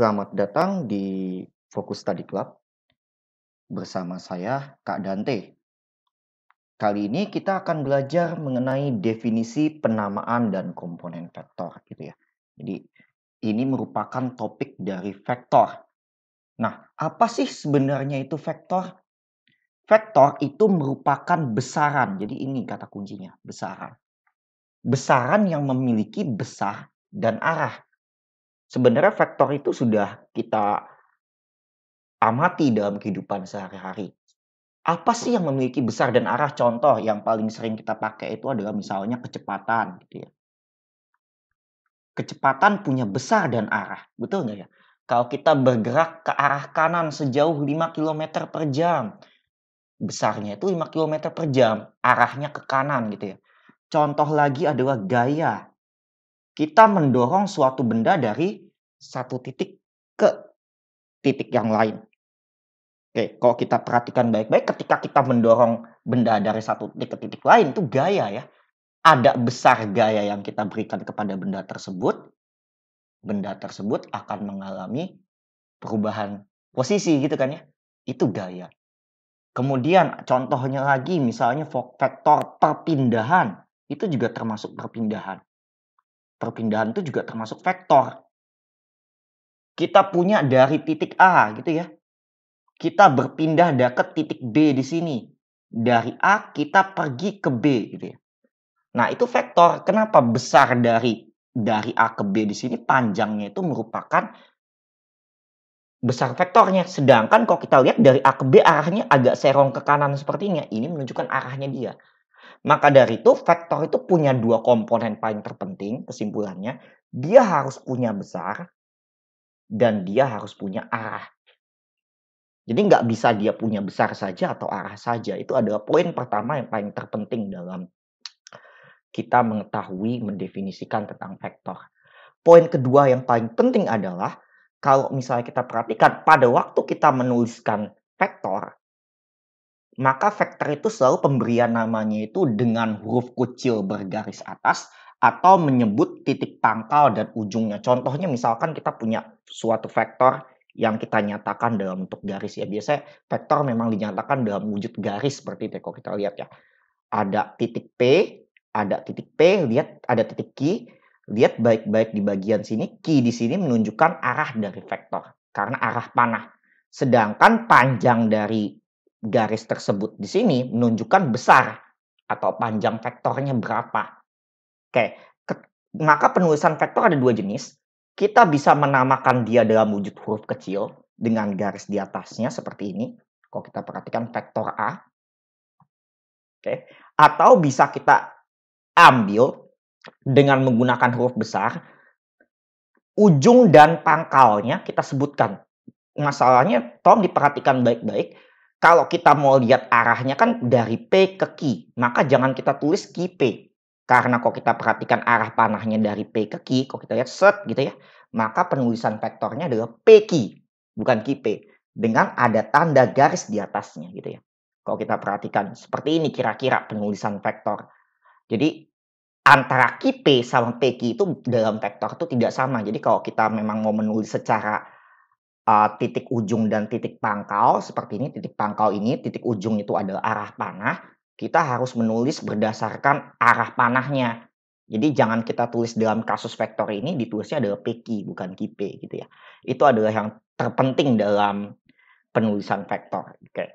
Selamat datang di Fokus Study Club bersama saya, Kak Dante. Kali ini kita akan belajar mengenai definisi penamaan dan komponen vektor gitu ya. Jadi ini merupakan topik dari vektor. Nah, apa sih sebenarnya itu vektor? Vektor itu merupakan besaran. Jadi ini kata kuncinya, besaran. Besaran yang memiliki besar dan arah. Sebenarnya vektor itu sudah kita amati dalam kehidupan sehari-hari. Apa sih yang memiliki besar dan arah? Contoh yang paling sering kita pakai itu adalah misalnya kecepatan gitu ya. Kecepatan punya besar dan arah, betul nggak ya? Kalau kita bergerak ke arah kanan sejauh 5 kilometer per jam, besarnya itu 5 kilometer per jam, arahnya ke kanan gitu ya. Contoh lagi adalah gaya. Kita mendorong suatu benda dari satu titik ke titik yang lain. Oke, kalau kita perhatikan baik-baik ketika kita mendorong benda dari satu titik ke titik lain itu gaya ya. Ada besar gaya yang kita berikan kepada benda tersebut akan mengalami perubahan posisi gitu kan ya. Itu gaya. Kemudian contohnya lagi misalnya vektor perpindahan, itu juga termasuk perpindahan. Perpindahan itu juga termasuk vektor. Kita punya dari titik A gitu ya. Kita berpindah ke titik B di sini. Dari A kita pergi ke B gitu ya. Nah, itu vektor. Kenapa besar dari A ke B di sini panjangnya itu merupakan besar vektornya. Sedangkan kalau kita lihat dari A ke B arahnya agak serong ke kanan sepertinya. Ini menunjukkan arahnya dia. Maka dari itu vektor itu punya dua komponen paling terpenting kesimpulannya. Dia harus punya besar dan dia harus punya arah. Jadi nggak bisa dia punya besar saja atau arah saja. Itu adalah poin pertama yang paling terpenting dalam kita mengetahui, mendefinisikan tentang vektor. Poin kedua yang paling penting adalah kalau misalnya kita perhatikan pada waktu kita menuliskan vektor, maka vektor itu selalu pemberian namanya itu dengan huruf kecil bergaris atas atau menyebut titik pangkal dan ujungnya. Contohnya misalkan kita punya suatu vektor yang kita nyatakan dalam bentuk garis ya. Biasanya vektor memang dinyatakan dalam wujud garis seperti itu kalau kita lihat ya. Ada titik P, lihat ada titik Q, lihat baik-baik di bagian sini, Q di sini menunjukkan arah dari vektor karena arah panah. Sedangkan panjang dari garis tersebut di sini menunjukkan besar atau panjang vektornya berapa. Oke, maka penulisan vektor ada dua jenis. Kita bisa menamakan dia dalam wujud huruf kecil dengan garis di atasnya seperti ini. Kalau kita perhatikan vektor A. Oke, atau bisa kita ambil dengan menggunakan huruf besar, ujung dan pangkalnya kita sebutkan. Masalahnya tolong diperhatikan baik-baik. Kalau kita mau lihat arahnya kan dari P ke Q, maka jangan kita tulis QP. Karena kalau kita perhatikan arah panahnya dari P ke Q, kalau kita lihat set gitu ya, maka penulisan vektornya adalah PQ, bukan QP. Dengan ada tanda garis di atasnya gitu ya. Kalau kita perhatikan seperti ini kira-kira penulisan vektor. Jadi antara QP sama PQ itu dalam vektor itu tidak sama. Jadi kalau kita memang mau menulis secara titik ujung dan titik pangkal seperti ini, titik pangkal ini, titik ujung itu adalah arah panah, kita harus menulis berdasarkan arah panahnya. Jadi jangan kita tulis dalam kasus vektor ini ditulisnya adalah PQ bukan QP gitu ya. Itu adalah yang terpenting dalam penulisan vektor. Oke.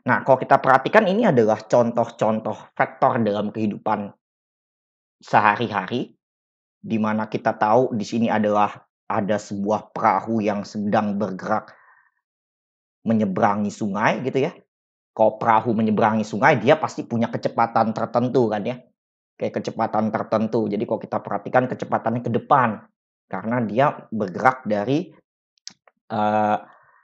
Nah, kalau kita perhatikan ini adalah contoh-contoh vektor dalam kehidupan sehari-hari, di mana kita tahu di sini adalah ada sebuah perahu yang sedang bergerak menyeberangi sungai gitu ya. Kalau perahu menyeberangi sungai, dia pasti punya kecepatan tertentu kan ya. Kayak kecepatan tertentu. Jadi kalau kita perhatikan kecepatannya ke depan. Karena dia bergerak dari uh,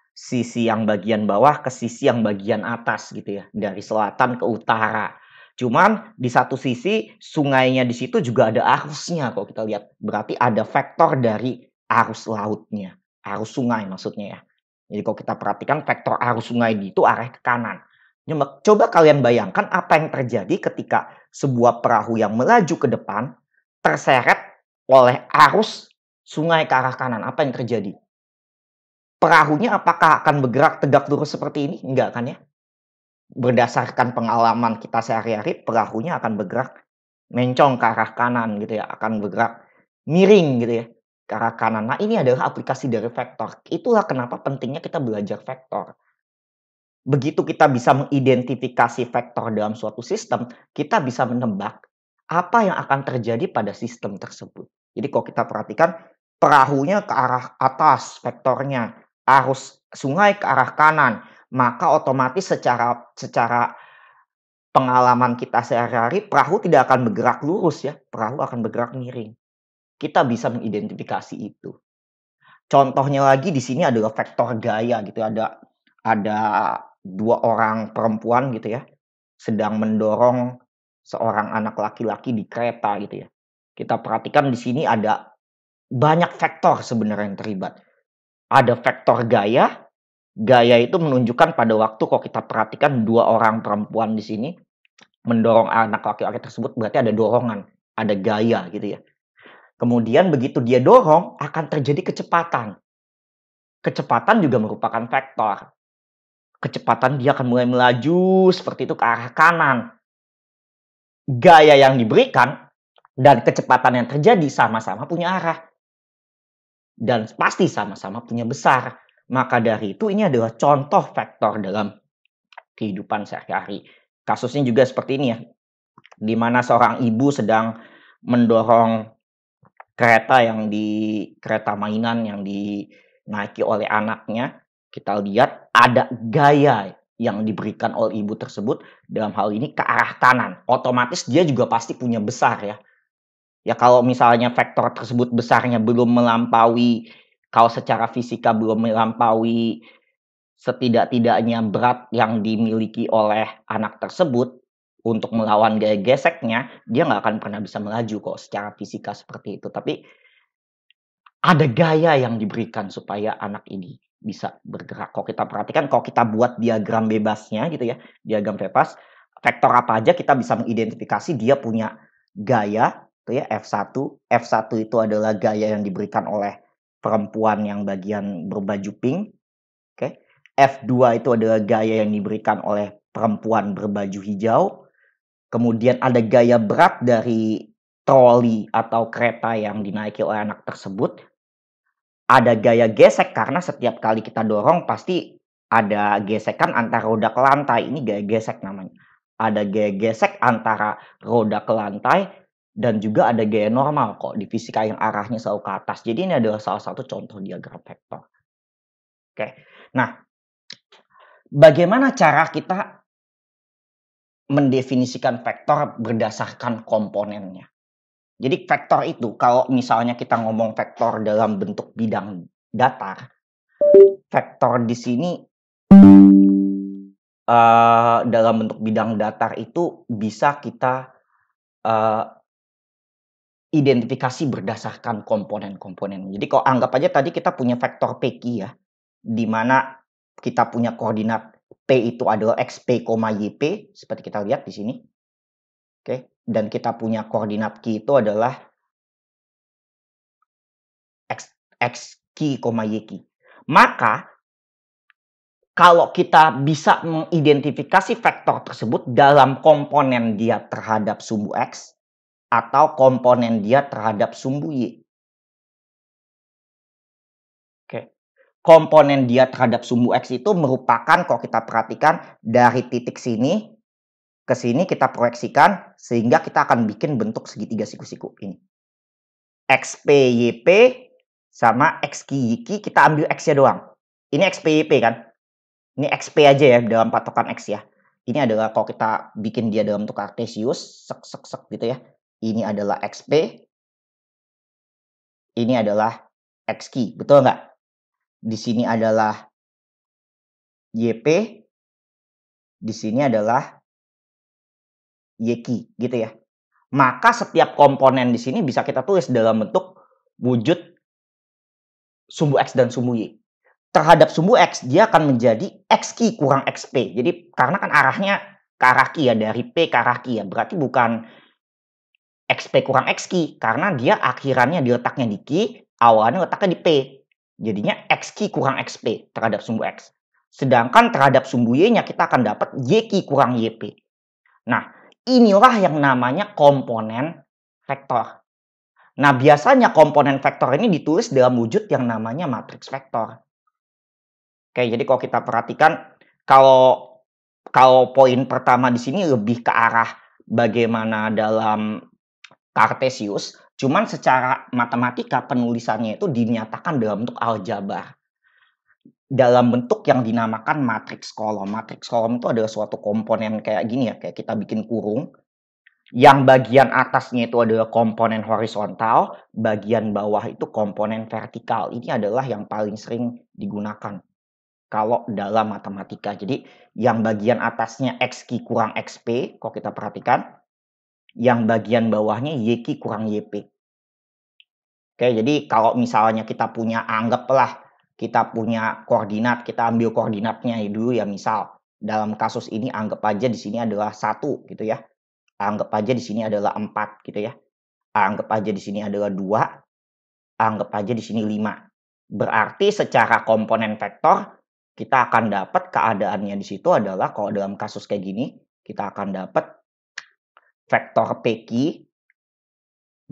sisi yang bagian bawah ke sisi yang bagian atas gitu ya, dari selatan ke utara. Cuman di satu sisi sungainya di situ juga ada arusnya kalau kita lihat. Berarti ada vektor dari arus lautnya, arus sungai maksudnya ya. Jadi kalau kita perhatikan vektor arus sungai itu arah ke kanan. Coba kalian bayangkan apa yang terjadi ketika sebuah perahu yang melaju ke depan terseret oleh arus sungai ke arah kanan. Apa yang terjadi? Perahunya apakah akan bergerak tegak lurus seperti ini? Enggak kan ya? Berdasarkan pengalaman kita sehari-hari, perahunya akan bergerak mencong ke arah kanan gitu ya, akan bergerak miring gitu ya, ke arah kanan. Nah, ini adalah aplikasi dari vektor. Itulah kenapa pentingnya kita belajar vektor. Begitu kita bisa mengidentifikasi vektor dalam suatu sistem, kita bisa menebak apa yang akan terjadi pada sistem tersebut. Jadi kalau kita perhatikan, perahunya ke arah atas vektornya, arus sungai ke arah kanan, maka otomatis secara secara pengalaman kita sehari-hari, perahu tidak akan bergerak lurus ya, perahu akan bergerak miring. Kita bisa mengidentifikasi itu. Contohnya lagi di sini adalah vektor gaya gitu, ada 2 orang perempuan gitu ya, sedang mendorong seorang anak laki-laki di kereta gitu ya. Kita perhatikan di sini ada banyak vektor sebenarnya yang terlibat. Ada vektor gaya, gaya itu menunjukkan pada waktu kalau kita perhatikan 2 orang perempuan di sini mendorong anak laki-laki tersebut berarti ada dorongan, ada gaya gitu ya. Kemudian begitu dia dorong akan terjadi kecepatan. Kecepatan juga merupakan vektor. Kecepatan dia akan mulai melaju seperti itu ke arah kanan. Gaya yang diberikan dan kecepatan yang terjadi sama-sama punya arah. Dan pasti sama-sama punya besar. Maka dari itu ini adalah contoh vektor dalam kehidupan sehari-hari. Kasusnya juga seperti ini ya, di mana seorang ibu sedang mendorong kereta mainan yang dinaiki oleh anaknya. Kita lihat ada gaya yang diberikan oleh ibu tersebut, dalam hal ini ke arah kanan. Otomatis dia juga pasti punya besar ya. Ya kalau misalnya vektor tersebut besarnya belum melampaui, kalau secara fisika belum melampaui setidak-tidaknya berat yang dimiliki oleh anak tersebut untuk melawan gaya geseknya, dia nggak akan pernah bisa melaju kok secara fisika seperti itu. Tapi ada gaya yang diberikan supaya anak ini bisa bergerak. Kalau kita perhatikan, kalau kita buat diagram bebasnya gitu ya, diagram bebas, vektor apa aja kita bisa mengidentifikasi dia punya gaya, itu ya F1. F1 itu adalah gaya yang diberikan oleh perempuan yang bagian berbaju pink. Oke. F2 itu adalah gaya yang diberikan oleh perempuan berbaju hijau. Kemudian ada gaya berat dari troli atau kereta yang dinaiki oleh anak tersebut. Ada gaya gesek karena setiap kali kita dorong pasti ada gesekan antara roda ke lantai, ini gaya gesek namanya. Ada gaya gesek antara roda ke lantai dan juga ada gaya normal kok di fisika yang arahnya selalu ke atas. Jadi ini adalah salah satu contoh diagram vektor. Oke. Nah, bagaimana cara kita mendefinisikan vektor berdasarkan komponennya? Jadi vektor itu kalau misalnya kita ngomong vektor dalam bentuk bidang datar, vektor di sini, dalam bentuk bidang datar itu bisa kita, eee, identifikasi berdasarkan komponen-komponen. Jadi kalau anggap aja tadi kita punya vektor PQ ya, di mana kita punya koordinat P itu adalah XP, YP seperti kita lihat di sini, oke. Dan kita punya koordinat Q itu adalah XQ, YQ. Maka kalau kita bisa mengidentifikasi vektor tersebut dalam komponen dia terhadap sumbu X atau komponen dia terhadap sumbu Y. Oke. Komponen dia terhadap sumbu X itu merupakan kalau kita perhatikan dari titik sini ke sini kita proyeksikan sehingga kita akan bikin bentuk segitiga siku-siku ini. XP, YP sama XQ, YQ kita ambil X-nya doang. Ini XP, YP kan? Ini XP aja ya dalam patokan X ya. Ini adalah kalau kita bikin dia dalam bentuk kartesius, gitu ya. Ini adalah XP. Ini adalah XQ, betul nggak? Di sini adalah YP. Di sini adalah YQ, gitu ya. Maka setiap komponen di sini bisa kita tulis dalam bentuk wujud sumbu X dan sumbu Y. Terhadap sumbu X, dia akan menjadi XQ kurang XP. Jadi karena kan arahnya ke arah Q ya, dari P ke arah Q ya. Berarti bukan XP kurang XQ, karena dia akhirannya diletaknya di Q, awalannya letaknya di P. Jadinya XQ kurang XP terhadap sumbu X. Sedangkan terhadap sumbu Y-nya kita akan dapat YQ kurang YP. Nah, inilah yang namanya komponen vektor. Nah, biasanya komponen vektor ini ditulis dalam wujud yang namanya matriks vektor. Oke, jadi kalau kita perhatikan, kalau poin pertama di sini lebih ke arah bagaimana dalam Kartesius, cuman secara matematika penulisannya itu dinyatakan dalam bentuk aljabar. Dalam bentuk yang dinamakan matriks kolom. Matriks kolom itu adalah suatu komponen kayak gini ya, kayak kita bikin kurung. Yang bagian atasnya itu adalah komponen horizontal, bagian bawah itu komponen vertikal. Ini adalah yang paling sering digunakan kalau dalam matematika. Jadi yang bagian atasnya XQ kurang XP, kalau kita perhatikan. Yang bagian bawahnya YQ kurang YP. Oke, jadi kalau misalnya kita punya, anggaplah kita punya koordinat, kita ambil koordinatnya dulu ya, misal. Dalam kasus ini anggap aja di sini adalah 1 gitu ya. Anggap aja di sini adalah 4 gitu ya. Anggap aja di sini adalah 2, anggap aja di sini 5. Berarti secara komponen vektor kita akan dapat keadaannya di situ adalah kalau dalam kasus kayak gini, kita akan dapat vektor PQ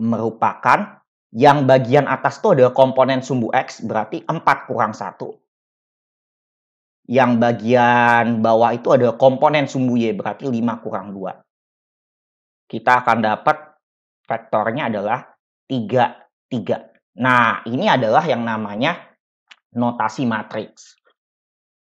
merupakan yang bagian atas itu adalah komponen sumbu X, berarti 4 kurang 1. Yang bagian bawah itu adalah komponen sumbu Y, berarti 5 kurang 2. Kita akan dapat vektornya adalah 3, 3. Nah, ini adalah yang namanya notasi matriks.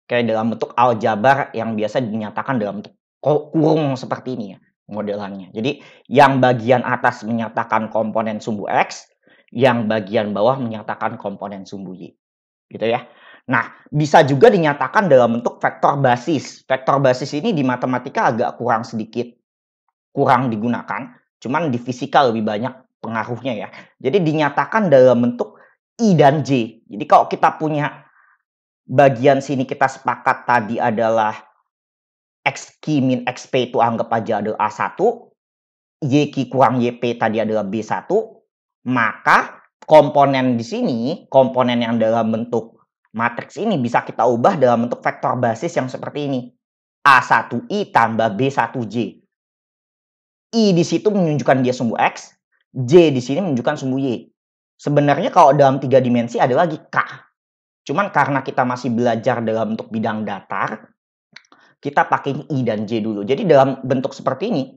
Kayak dalam bentuk aljabar yang biasa dinyatakan dalam bentuk kurung seperti ini ya, modelannya. Jadi, yang bagian atas menyatakan komponen sumbu X, yang bagian bawah menyatakan komponen sumbu Y. Gitu ya. Nah, bisa juga dinyatakan dalam bentuk vektor basis. Vektor basis ini di matematika agak kurang digunakan, cuman di fisika lebih banyak pengaruhnya ya. Jadi dinyatakan dalam bentuk I dan J. Jadi kalau kita punya bagian sini kita sepakat tadi adalah XQ min XP itu anggap aja adalah A1, YQ kurang YP tadi adalah B1, maka komponen di sini, komponen yang dalam bentuk matriks ini bisa kita ubah dalam bentuk vektor basis yang seperti ini. A1I tambah B1J. I di situ menunjukkan dia sumbu X, J di sini menunjukkan sumbu Y. Sebenarnya kalau dalam 3 dimensi ada lagi K. Cuman karena kita masih belajar dalam bentuk bidang datar, kita pakai I dan J dulu. Jadi dalam bentuk seperti ini,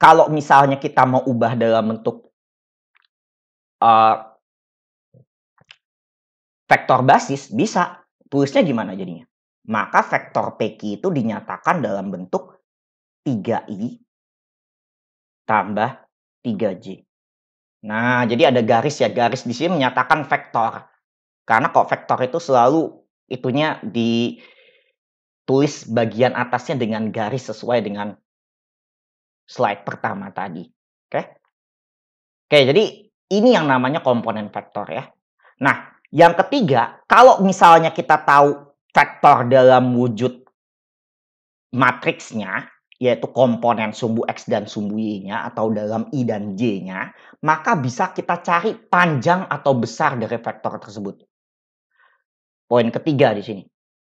kalau misalnya kita mau ubah dalam bentuk vektor basis, bisa. Tulisnya gimana jadinya? Maka vektor PQ itu dinyatakan dalam bentuk 3I tambah 3J. Nah, jadi ada garis ya. Garis di sini menyatakan vektor. Karena kok vektor itu selalu itunya ditulis bagian atasnya dengan garis sesuai dengan slide pertama tadi. Oke? Oke, jadi ini yang namanya komponen vektor ya. Nah, yang ketiga, kalau misalnya kita tahu vektor dalam wujud matriksnya, yaitu komponen sumbu X dan sumbu Y-nya atau dalam I dan J-nya, maka bisa kita cari panjang atau besar dari vektor tersebut. Poin ketiga di sini.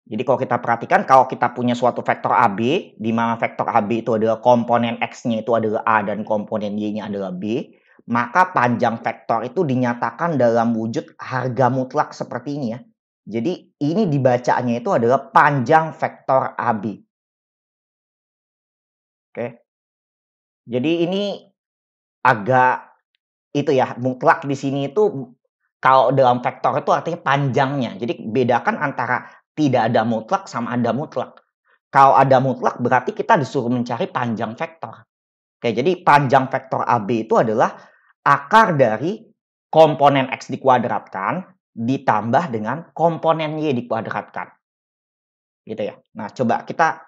Jadi kalau kita perhatikan, kalau kita punya suatu vektor AB, di mana vektor AB itu adalah komponen X-nya itu adalah A dan komponen Y-nya adalah B, maka panjang vektor itu dinyatakan dalam wujud harga mutlak seperti ini ya. Jadi ini dibacanya itu adalah panjang vektor AB. Oke. Jadi ini agak itu ya, mutlak di sini itu kalau dalam vektor itu artinya panjangnya. Jadi bedakan antara tidak ada mutlak sama ada mutlak. Kalau ada mutlak berarti kita disuruh mencari panjang vektor. Oke, jadi panjang vektor AB itu adalah akar dari komponen X dikuadratkan ditambah dengan komponen Y dikuadratkan. Gitu ya. Nah, coba kita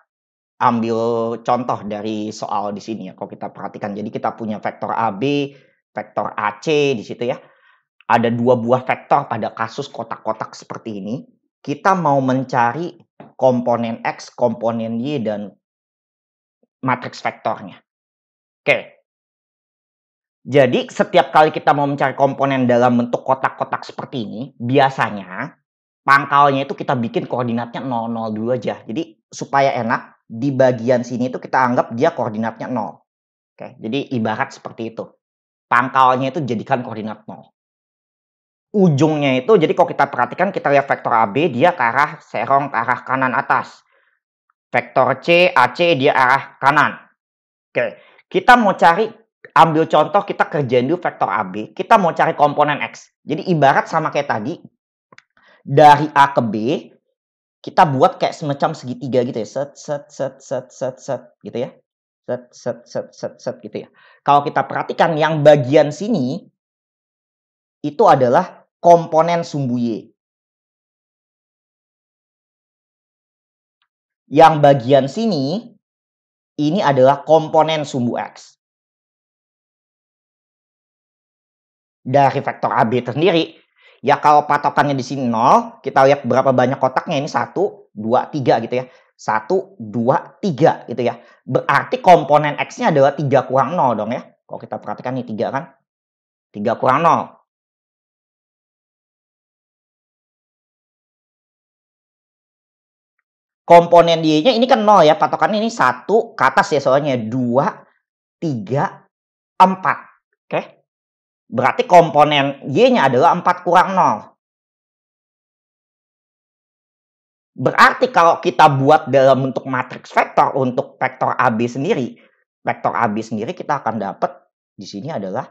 ambil contoh dari soal di sini ya, kalau kita perhatikan. Jadi kita punya vektor AB, vektor AC di situ ya. Ada 2 buah vektor pada kasus kotak-kotak seperti ini. Kita mau mencari komponen X, komponen Y, dan matriks vektornya. Oke. Jadi setiap kali kita mau mencari komponen dalam bentuk kotak-kotak seperti ini, biasanya pangkalnya itu kita bikin koordinatnya 0, 0 dulu aja. Jadi supaya enak, di bagian sini itu kita anggap dia koordinatnya 0. Oke, jadi ibarat seperti itu. Pangkalnya itu jadikan koordinat 0. Ujungnya itu, jadi kalau kita perhatikan, kita lihat vektor AB, dia ke arah serong, ke arah kanan atas. Vektor C, AC, dia arah kanan. Oke, kita mau cari, ambil contoh, kita kerjain dulu vektor AB, kita mau cari komponen X. Jadi ibarat sama kayak tadi, dari A ke B, kita buat kayak semacam segitiga gitu ya. Set, set, set, set, set, set, gitu ya. Set, set, set, set, set, gitu ya. Kalau kita perhatikan, yang bagian sini, itu adalah komponen sumbu Y. Yang bagian sini, ini adalah komponen sumbu X. Dari vektor AB sendiri, ya kalau patokannya di sini 0, kita lihat berapa banyak kotaknya, ini 1, 2, 3 gitu ya. 1, 2, 3 gitu ya. Berarti komponen X-nya adalah 3 kurang 0 dong ya. Kalau kita perhatikan nih 3 kan. 3 kurang 0. Komponen Y-nya ini kan 0 ya. Patokannya ini 1 ke atas ya soalnya. 2, 3, 4. Oke. Berarti komponen Y-nya adalah 4 kurang 0. Berarti kalau kita buat dalam bentuk matriks vektor untuk vektor AB sendiri kita akan dapat di sini adalah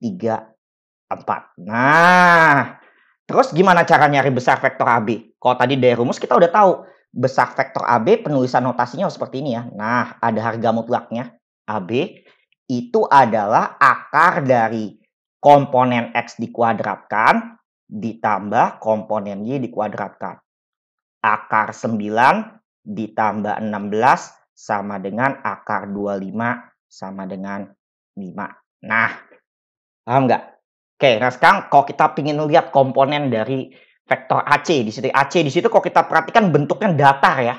3, 4. Nah, terus gimana cara nyari besar vektor AB? Kalau tadi dari rumus kita udah tahu, besar vektor AB penulisan notasinya seperti ini ya. Nah, ada harga mutlaknya. AB itu adalah akar dari komponen X dikuadratkan ditambah komponen Y dikuadratkan. Akar 9 ditambah 16 sama dengan akar 25 sama dengan 5. Nah, paham nggak? Oke, nah sekarang kalau kita ingin lihat komponen dari vektor AC di situ. AC di situ kalau kita perhatikan bentuknya datar ya.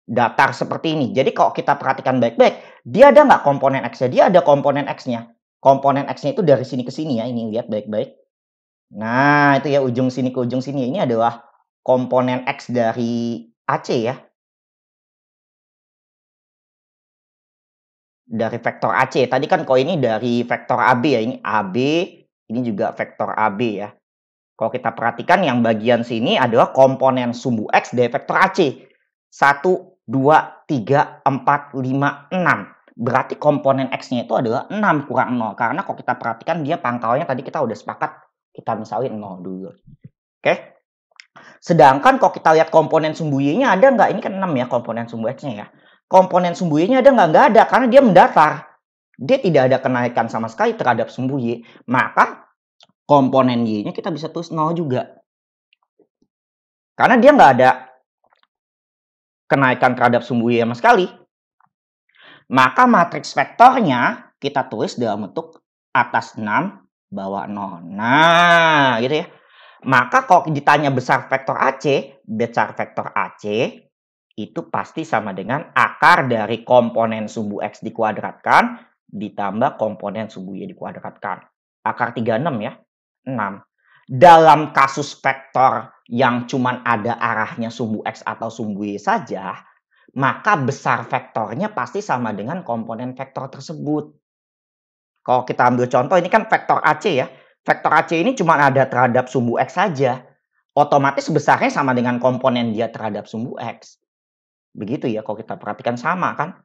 Datar seperti ini. Jadi kalau kita perhatikan baik-baik, dia ada nggak komponen X-nya? Dia ada komponen X-nya. Komponen X-nya itu dari sini ke sini ya. Ini lihat baik-baik. Nah, itu ya ujung sini ke ujung sini. Ini adalah komponen X dari AC ya. Dari vektor AC. Tadi kan kalau ini dari vektor AB ya. Ini AB, ini juga vektor AB ya. Kalau kita perhatikan yang bagian sini adalah komponen sumbu X dari vektor AC. 1, 2, 3, 4, 5, 6. Berarti komponen X-nya itu adalah 6 kurang 0. Karena kalau kita perhatikan dia pangkalnya tadi kita udah sepakat. Kita misalin 0 dulu. Oke. Sedangkan kalau kita lihat komponen sumbu Y-nya ada nggak? Ini kan 6 ya komponen sumbu X-nya ya. Komponen sumbu Y-nya ada nggak? Nggak ada, karena dia mendatar. Dia tidak ada kenaikan sama sekali terhadap sumbu Y. Maka komponen Y-nya kita bisa tulis 0 juga. Karena dia nggak ada kenaikan terhadap sumbu Y sama sekali. Maka matriks vektornya kita tulis dalam bentuk atas 6, bawah 0. Nah, gitu ya. Maka kalau ditanya besar vektor AC itu pasti sama dengan akar dari komponen sumbu X dikuadratkan ditambah komponen sumbu Y dikuadratkan. Akar 36 ya, 6. Dalam kasus vektor yang cuma ada arahnya sumbu X atau sumbu Y saja, maka besar vektornya pasti sama dengan komponen vektor tersebut. Kalau kita ambil contoh, ini kan vektor AC ya. Vektor AC ini cuma ada terhadap sumbu X saja. Otomatis besarnya sama dengan komponen dia terhadap sumbu X. Begitu ya, kalau kita perhatikan sama kan.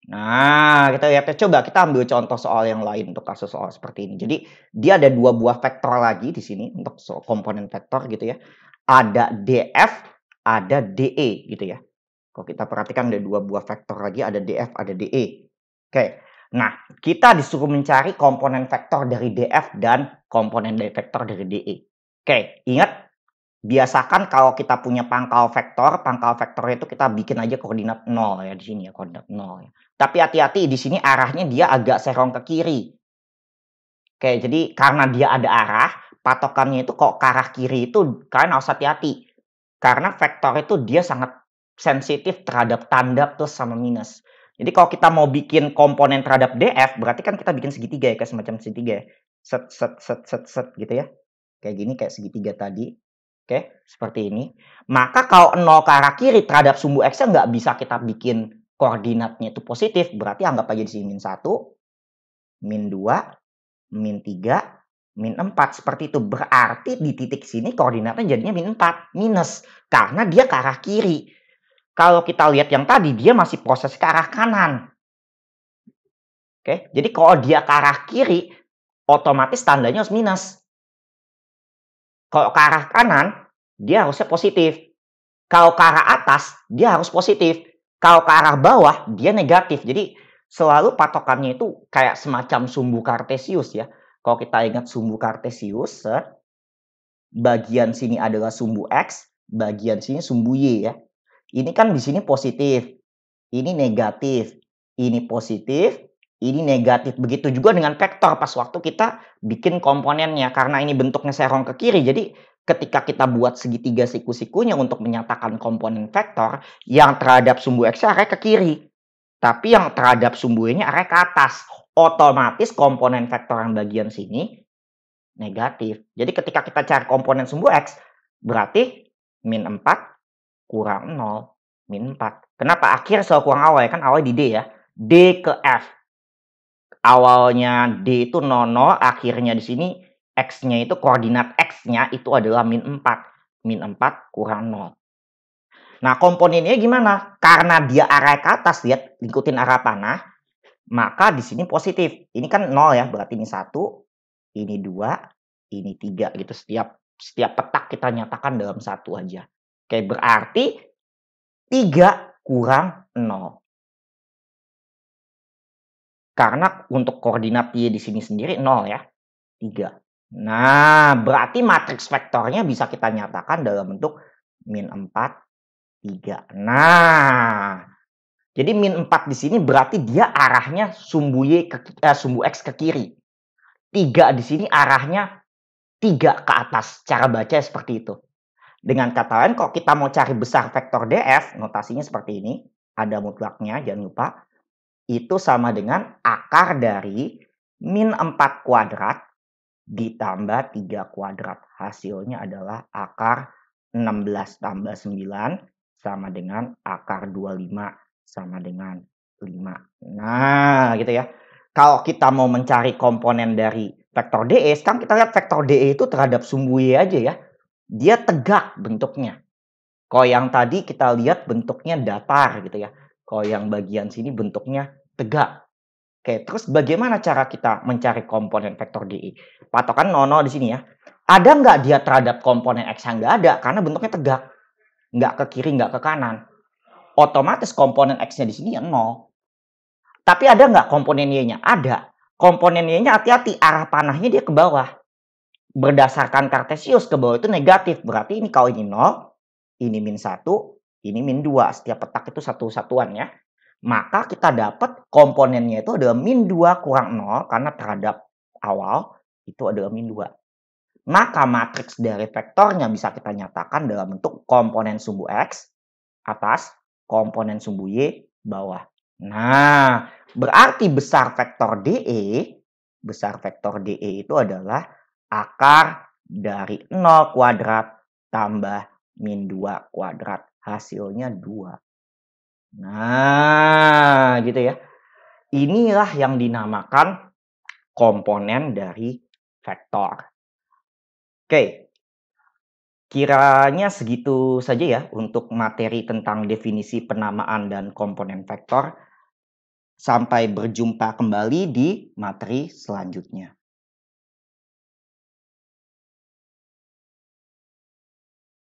Nah, kita lihat coba kita ambil contoh soal yang lain untuk kasus soal seperti ini. Jadi, dia ada 2 buah vektor lagi di sini untuk komponen vektor gitu ya. Ada DF, ada DE gitu ya. Kalau kita perhatikan ada 2 buah vektor lagi, ada DF, ada DE. Oke. Nah, kita disuruh mencari komponen vektor dari DF dan komponen dari vektor dari DE. Oke, ingat, biasakan kalau kita punya pangkal vektornya itu kita bikin aja koordinat 0 ya di sini ya, koordinat 0 ya. Tapi hati-hati di sini arahnya dia agak serong ke kiri. Oke, jadi karena dia ada arah, patokannya itu kok ke arah kiri itu kalian harus hati-hati. Karena vektor itu dia sangat sensitif terhadap tanda plus sama minus. Jadi kalau kita mau bikin komponen terhadap DF, berarti kan kita bikin segitiga ya, kayak semacam segitiga ya. Set, set, set, set, set gitu ya. Kayak gini, kayak segitiga tadi. Oke, seperti ini. Maka kalau 0 ke arah kiri terhadap sumbu X-nya nggak bisa kita bikin koordinatnya itu positif. Berarti anggap aja di sini min 1, min 2, min 3, min 4. Seperti itu. Berarti di titik sini koordinatnya jadinya min 4. Minus. Karena dia ke arah kiri. Kalau kita lihat yang tadi, dia masih proses ke arah kanan. Oke, jadi kalau dia ke arah kiri, otomatis tandanya harus minus. Kalau ke arah kanan, dia harusnya positif. Kalau ke arah atas, dia harus positif. Kalau ke arah bawah, dia negatif. Jadi selalu patokannya itu kayak semacam sumbu kartesius ya. Kalau kita ingat sumbu kartesius, bagian sini adalah sumbu X, bagian sini sumbu Y ya. Ini kan di sini positif, ini negatif, ini positif, ini negatif. Begitu juga dengan vektor pas waktu kita bikin komponennya. Karena ini bentuknya serong ke kiri, jadi ketika kita buat segitiga siku-sikunya untuk menyatakan komponen vektor, yang terhadap sumbu X arahnya ke kiri. Tapi yang terhadap sumbu Y-nya arahnya ke atas. Otomatis komponen vektor yang bagian sini negatif. Jadi ketika kita cari komponen sumbu X, berarti min 4 kurang 0, min 4. Kenapa? Akhir selalu kurang awal ya, kan awalnya di D ya. D ke F. Awalnya D itu 0, akhirnya di sini X-nya itu koordinat X-nya itu adalah min 4. Min 4 kurang 0. Nah, komponennya gimana? Karena dia arah ke atas, lihat ikutin arah panah, maka di sini positif. Ini kan 0 ya, berarti ini 1, ini 2, ini 3 gitu. Setiap petak kita nyatakan dalam satu aja. Oke, berarti 3 kurang 0. Karena untuk koordinat Y di sini sendiri 0 ya. 3. Nah, berarti matriks vektornya bisa kita nyatakan dalam bentuk min 4, 3. Nah, jadi min 4 di sini berarti dia arahnya sumbu sumbu X ke kiri. 3 di sini arahnya 3 ke atas. Cara baca seperti itu. Dengan kata lain, kalau kita mau cari besar vektor DF, notasinya seperti ini. Ada mutlaknya, jangan lupa. Itu sama dengan akar dari min 4 kuadrat ditambah 3 kuadrat. Hasilnya adalah akar 16 tambah 9 sama dengan akar 25 sama dengan 5. Nah, gitu ya. Kalau kita mau mencari komponen dari vektor DE, sekarang kita lihat vektor DE itu terhadap sumbu Y aja ya. Dia tegak bentuknya. Kalau yang tadi kita lihat bentuknya datar gitu ya. Kalau yang bagian sini bentuknya tegak. Oke, terus bagaimana cara kita mencari komponen vektor DE? Patokan 0, di sini ya. Ada nggak dia terhadap komponen X yang nggak ada? Karena bentuknya tegak. Nggak ke kiri, nggak ke kanan. Otomatis komponen X-nya di sini ya 0. Tapi ada nggak komponen Y-nya? Ada. Komponen Y-nya hati-hati, arah panahnya dia ke bawah. Berdasarkan Kartesius, ke bawah itu negatif. Berarti ini kalau ini 0, ini min 1, ini min 2. Setiap petak itu satu satuan ya. Maka kita dapat komponennya itu adalah min 2 kurang 0, karena terhadap awal itu adalah min 2. Maka matriks dari vektornya bisa kita nyatakan dalam bentuk komponen sumbu X atas, komponen sumbu Y bawah. Nah, berarti besar vektor DE itu adalah akar dari 0 kuadrat tambah min 2 kuadrat. Hasilnya 2. Nah, gitu ya. Inilah yang dinamakan komponen dari vektor. Oke. Kiranya segitu saja ya untuk materi tentang definisi penamaan dan komponen vektor. Sampai berjumpa kembali di materi selanjutnya.